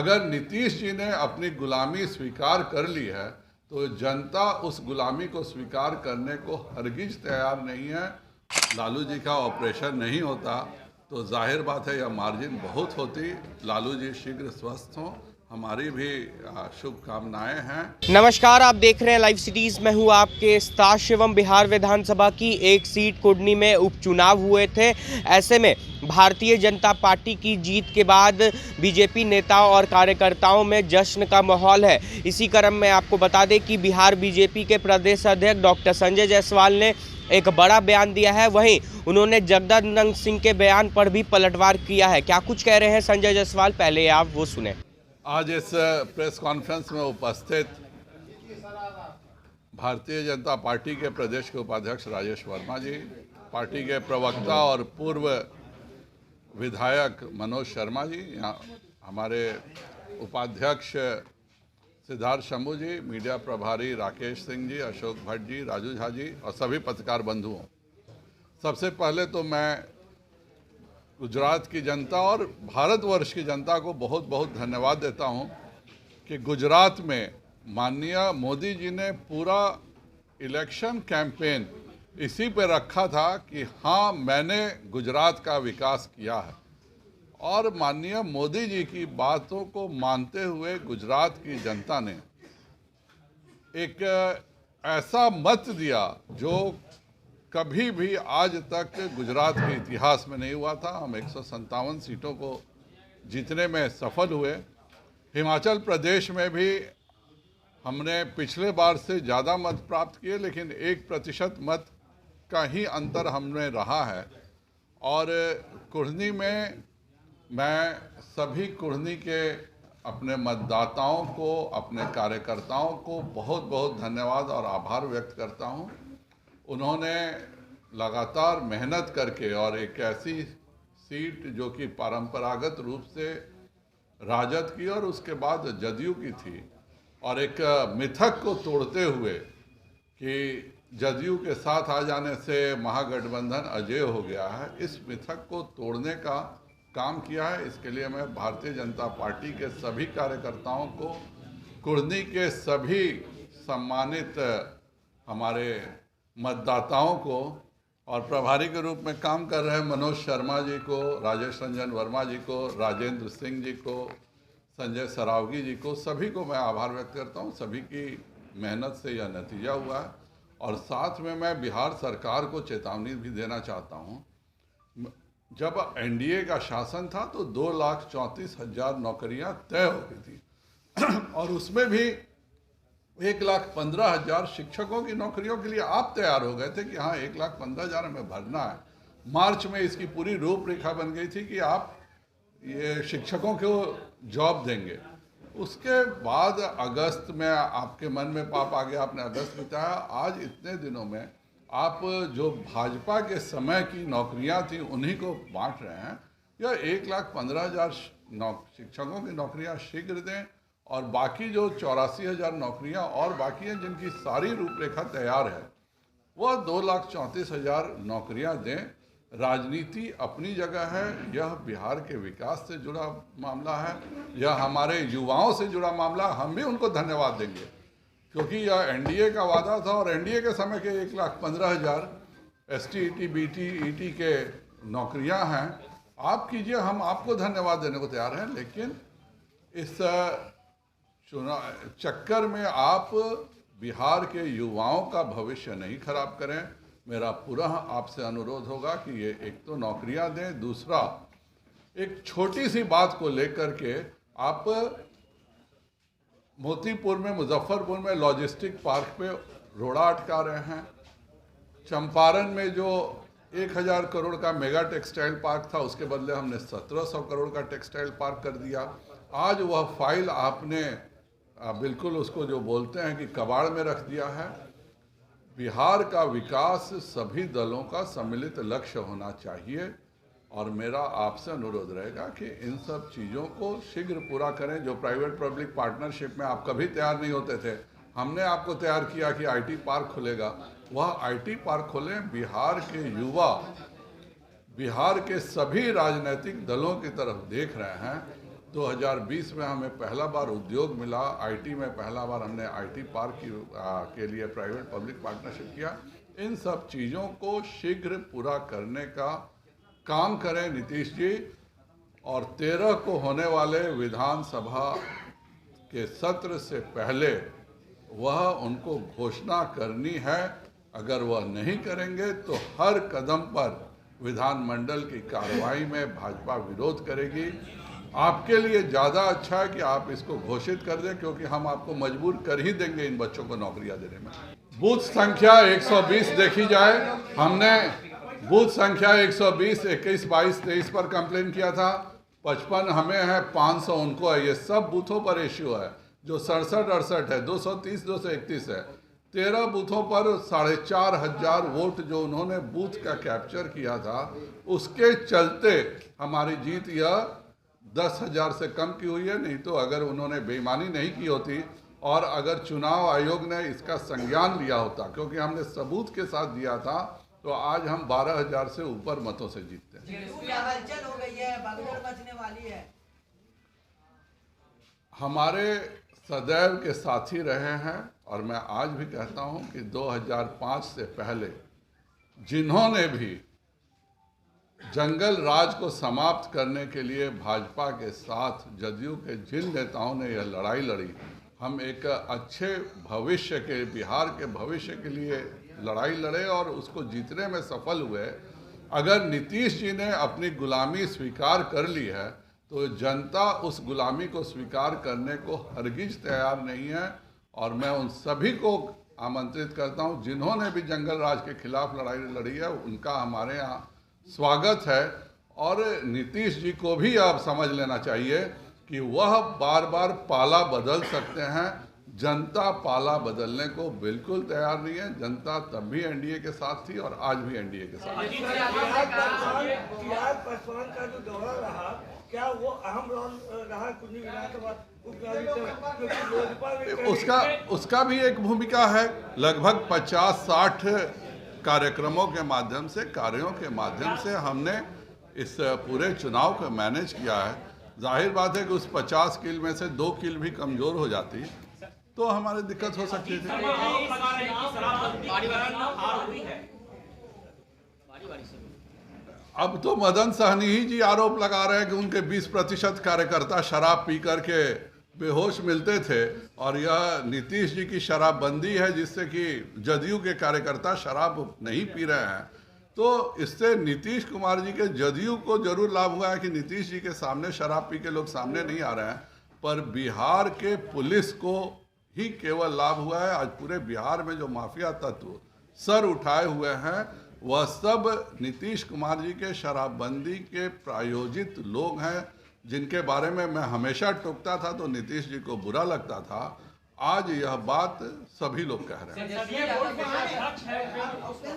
अगर नीतीश जी ने अपनी गुलामी स्वीकार कर ली है तो जनता उस गुलामी को स्वीकार करने को हरगिज तैयार नहीं है। लालू जी का ऑपरेशन नहीं होता तो जाहिर बात है यह मार्जिन बहुत होती। लालू जी शीघ्र स्वस्थ हों, हमारी भी शुभकामनाएं हैं। नमस्कार, आप देख रहे हैं लाइव सिटीज। मैं हूं आपके स्टार शिवम। बिहार विधानसभा की एक सीट कुर्नी में उपचुनाव हुए थे। ऐसे में भारतीय जनता पार्टी की जीत के बाद बीजेपी नेताओं और कार्यकर्ताओं में जश्न का माहौल है। इसी क्रम में आपको बता दें कि बिहार बीजेपी के प्रदेश अध्यक्ष डॉक्टर संजय जायसवाल ने एक बड़ा बयान दिया है। वहीं उन्होंने जगदानंद सिंह के बयान पर भी पलटवार किया है। क्या कुछ कह रहे हैं संजय जायसवाल, पहले आप वो सुने। आज इस प्रेस कॉन्फ्रेंस में उपस्थित भारतीय जनता पार्टी के प्रदेश के उपाध्यक्ष राजेश वर्मा जी, पार्टी के प्रवक्ता और पूर्व विधायक मनोज शर्मा जी, यहाँ हमारे उपाध्यक्ष सिद्धार्थ शंभू जी, मीडिया प्रभारी राकेश सिंह जी, अशोक भट्ट जी, राजू झा जी और सभी पत्रकार बंधुओं, सबसे पहले तो मैं गुजरात की जनता और भारतवर्ष की जनता को बहुत बहुत धन्यवाद देता हूं कि गुजरात में माननीय मोदी जी ने पूरा इलेक्शन कैंपेन इसी पे रखा था कि हाँ, मैंने गुजरात का विकास किया है। और माननीय मोदी जी की बातों को मानते हुए गुजरात की जनता ने एक ऐसा मत दिया जो कभी भी आज तक गुजरात के इतिहास में नहीं हुआ था। हम 157 सीटों को जीतने में सफल हुए। हिमाचल प्रदेश में भी हमने पिछले बार से ज़्यादा मत प्राप्त किए, लेकिन 1% मत का ही अंतर हमने रहा है। और कुर्नी में मैं सभी कुर्नी के अपने मतदाताओं को, अपने कार्यकर्ताओं को बहुत बहुत धन्यवाद और आभार व्यक्त करता हूं। उन्होंने लगातार मेहनत करके और एक ऐसी सीट जो कि परंपरागत रूप से राजद की और उसके बाद जदयू की थी, और एक मिथक को तोड़ते हुए कि जदयू के साथ आ जाने से महागठबंधन अजेय हो गया है, इस मिथक को तोड़ने का काम किया है। इसके लिए मैं भारतीय जनता पार्टी के सभी कार्यकर्ताओं को, कुर्नी के सभी सम्मानित हमारे मतदाताओं को और प्रभारी के रूप में काम कर रहे मनोज शर्मा जी को, राजेश रंजन वर्मा जी को, राजेंद्र सिंह जी को, संजय सरावगी जी को, सभी को मैं आभार व्यक्त करता हूं। सभी की मेहनत से यह नतीजा हुआ है। और साथ में मैं बिहार सरकार को चेतावनी भी देना चाहता हूं। जब एनडीए का शासन था तो 2,34,000 नौकरियां तय हो गई थी और उसमें भी 1,15,000 शिक्षकों की नौकरियों के लिए आप तैयार हो गए थे कि हाँ, 1,15,000 हमें भरना है। मार्च में इसकी पूरी रूपरेखा बन गई थी कि आप ये शिक्षकों को जॉब देंगे। उसके बाद अगस्त में आपके मन में पाप आ गया, आपने अगस्त बिताया। आज इतने दिनों में आप जो भाजपा के समय की नौकरियां थी उन्हीं को बांट रहे हैं। यह 1,15,000 शिक्षकों की नौकरियां शीघ्र दें और बाकी जो 84,000 नौकरियां और बाकी हैं जिनकी सारी रूपरेखा तैयार है, वह 2,34,000 नौकरियां दें। राजनीति अपनी जगह है, यह बिहार के विकास से जुड़ा मामला है, यह हमारे युवाओं से जुड़ा मामला। हम भी उनको धन्यवाद देंगे क्योंकि यह एनडीए का वादा था और एनडीए के समय के 1,15,000 ST, BT, ET के नौकरियां हैं। आप कीजिए, हम आपको धन्यवाद देने को तैयार हैं। लेकिन इस चुनाव चक्कर में आप बिहार के युवाओं का भविष्य नहीं खराब करें। मेरा पूरा आपसे अनुरोध होगा कि ये एक तो नौकरियां दें, दूसरा एक छोटी सी बात को लेकर के आप मोतीपुर में, मुजफ्फरपुर में लॉजिस्टिक पार्क पे रोड़ा अटका रहे हैं। चंपारण में जो 1,000 करोड़ का मेगा टेक्सटाइल पार्क था उसके बदले हमने 1,700 करोड़ का टेक्सटाइल पार्क कर दिया। आज वह फाइल आपने बिल्कुल उसको जो बोलते हैं कि कबाड़ में रख दिया है। बिहार का विकास सभी दलों का सम्मिलित लक्ष्य होना चाहिए और मेरा आपसे अनुरोध रहेगा कि इन सब चीज़ों को शीघ्र पूरा करें। जो प्राइवेट पब्लिक पार्टनरशिप में आप कभी तैयार नहीं होते थे, हमने आपको तैयार किया कि आईटी पार्क खुलेगा, वह आईटी पार्क खोलें। बिहार के युवा बिहार के सभी राजनीतिक दलों की तरफ देख रहे हैं। 2020 में हमें पहला बार उद्योग मिला, आईटी में पहला बार हमने आईटी पार्क के लिए प्राइवेट पब्लिक पार्टनरशिप किया। इन सब चीज़ों को शीघ्र पूरा करने का काम करें नीतीश जी, और 13 को होने वाले विधानसभा के सत्र से पहले वह उनको घोषणा करनी है। अगर वह नहीं करेंगे तो हर कदम पर विधानमंडल की कार्रवाई में भाजपा विरोध करेगी। आपके लिए ज़्यादा अच्छा है कि आप इसको घोषित कर दें, क्योंकि हम आपको मजबूर कर ही देंगे इन बच्चों को नौकरियां देने में। बूथ संख्या 120 देखी जाए, हमने बूथ संख्या 120, 21, 22, 23 पर कंप्लेन किया था। 55 हमें है, 500 उनको है। ये सब बूथों पर इश्यू है। जो 67-68 है, 230, 231 है। 13 बूथों पर 4,500 वोट जो उन्होंने बूथ का कैप्चर किया था, उसके चलते हमारी जीत यह 10,000 से कम की हुई है। नहीं तो अगर उन्होंने बेईमानी नहीं की होती और अगर चुनाव आयोग ने इसका संज्ञान लिया होता, क्योंकि हमने सबूत के साथ दिया था, तो आज हम 12,000 से ऊपर मतों से जीतते हैं। हलचल हो गई है, भगदड़ मचने वाली है। हमारे सदैव के साथी रहे हैं, और मैं आज भी कहता हूं कि 2005 से पहले जिन्होंने भी जंगल राज को समाप्त करने के लिए भाजपा के साथ जदयू के जिन नेताओं ने यह लड़ाई लड़ी, हम एक अच्छे भविष्य के, बिहार के भविष्य के लिए लड़ाई लड़े और उसको जीतने में सफल हुए। अगर नीतीश जी ने अपनी गुलामी स्वीकार कर ली है, तो जनता उस गुलामी को स्वीकार करने को हरगिज तैयार नहीं है। और मैं उन सभी को आमंत्रित करता हूं जिन्होंने भी जंगल राज के खिलाफ लड़ाई लड़ी है, उनका हमारे यहाँ स्वागत है। और नीतीश जी को भी अब समझ लेना चाहिए कि वह बार बार पाला बदल सकते हैं। जनता पाला बदलने को बिल्कुल तैयार नहीं है। जनता तब भी एनडीए के साथ थी और आज भी एनडीए के साथ है। पासवान का जो दौरा रहा, क्या वो अहम रोल रहा कुछ विधानसभा? उसका भी एक भूमिका है। लगभग 50-60 कार्यक्रमों के माध्यम से, कार्यों के माध्यम से हमने इस पूरे चुनाव को मैनेज किया है। जाहिर बात है कि उस 50 किल में से 2 किल भी कमजोर हो जाती तो हमारी दिक्कत हो सकती थी। अब तो मदन सहनी ही जी आरोप लगा रहे हैं कि उनके 20% कार्यकर्ता शराब पी करके बेहोश मिलते थे, और यह नीतीश जी की शराबबंदी है जिससे कि जदयू के कार्यकर्ता शराब नहीं पी रहे हैं। तो इससे नीतीश कुमार जी के जदयू को जरूर लाभ हुआ है कि नीतीश जी के सामने शराब पी के लोग सामने नहीं आ रहे हैं, पर बिहार के पुलिस को ही केवल लाभ हुआ है। आज पूरे बिहार में जो माफिया तत्व सर उठाए हुए हैं, वह सब नीतीश कुमार जी के शराबबंदी के प्रायोजित लोग हैं, जिनके बारे में मैं हमेशा टोकता था तो नीतीश जी को बुरा लगता था। आज यह बात सभी लोग कह रहे हैं।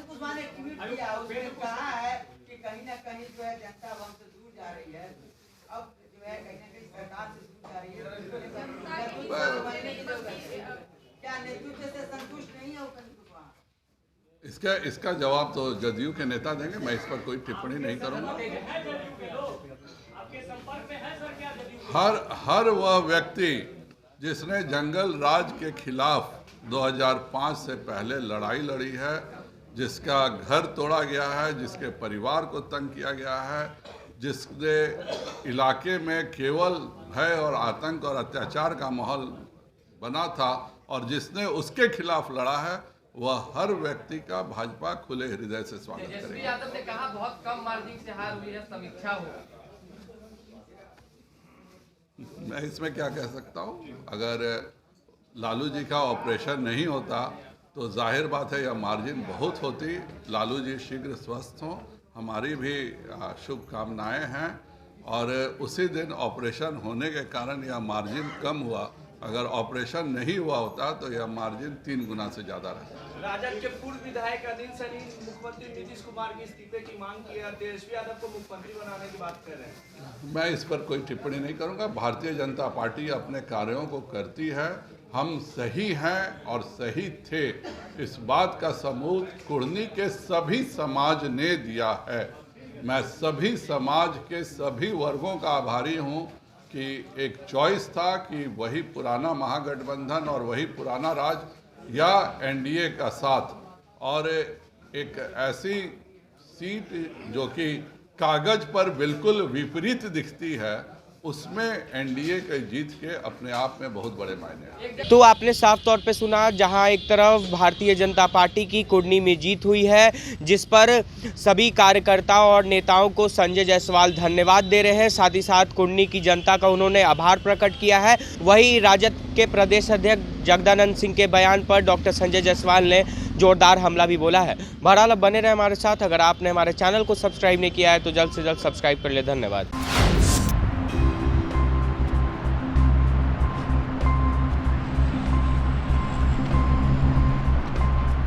कुशवाहा ने ट्वीट किया, उसने कहा है कि कहीं ना कहीं जो है जनता हम से दूर जा रही है। अब जो है कहीं ना कहीं सरकार से दूर जा रही है। क्या नेतृत्व से संतुष्ट नहीं है कुशवाहा? इसका जवाब तो जदयू के नेता देंगे। मैं इस पर कोई टिप्पणी नहीं करूंगा। हर वह व्यक्ति जिसने जंगल राज के खिलाफ 2005 से पहले लड़ाई लड़ी है, जिसका घर तोड़ा गया है, जिसके परिवार को तंग किया गया है, जिसने इलाके में केवल भय और आतंक और अत्याचार का माहौल बना था और जिसने उसके खिलाफ लड़ा है, वह हर व्यक्ति का भाजपा खुले हृदय से स्वागत करेगी। तेजस्वी यादव ने कहा बहुत कम मार्जिन से हार हुई है, समीक्षा हो। मैं इसमें क्या कह सकता हूँ? अगर लालू जी का ऑपरेशन नहीं होता तो जाहिर बात है यह मार्जिन बहुत होती। लालू जी शीघ्र स्वस्थ हों, हमारी भी शुभकामनाएं हैं। और उसी दिन ऑपरेशन होने के कारण यह मार्जिन कम हुआ। अगर ऑपरेशन नहीं हुआ होता तो यह मार्जिन 3 गुना से ज़्यादा रहता। राजद के पूर्व विधायक अनिल सैनी मुख्यमंत्री नीतीश कुमार के इस्तीफे की मांग की है, तेजस्वी यादव को मुख्यमंत्री बनाने की बात कर रहे हैं। मैं इस पर कोई टिप्पणी नहीं करूंगा। भारतीय जनता पार्टी अपने कार्यों को करती है। हम सही हैं और सही थे, इस बात का सबूत कुर्नी के सभी समाज ने दिया है। मैं सभी समाज के सभी वर्गों का आभारी हूं कि एक चॉइस था कि वही पुराना महागठबंधन और वही पुराना राज या एनडीए का साथ, और एक ऐसी सीट जो कि कागज पर बिल्कुल विपरीत दिखती है, उसमें एनडीए की जीत के अपने आप में बहुत बड़े मायने हैं। तो आपने साफ तौर पे सुना, जहां एक तरफ भारतीय जनता पार्टी की कुर्नी में जीत हुई है, जिस पर सभी कार्यकर्ताओं और नेताओं को संजय जायसवाल धन्यवाद दे रहे हैं, साथ ही साथ कुर्नी की जनता का उन्होंने आभार प्रकट किया है। वहीं राजद के प्रदेश अध्यक्ष जगदानंद सिंह के बयान पर डॉक्टर संजय जायसवाल ने जोरदार हमला भी बोला है। बहरहाल बने रहे हमारे साथ। अगर आपने हमारे चैनल को सब्सक्राइब नहीं किया है तो जल्द से जल्द सब्सक्राइब कर ले। धन्यवाद।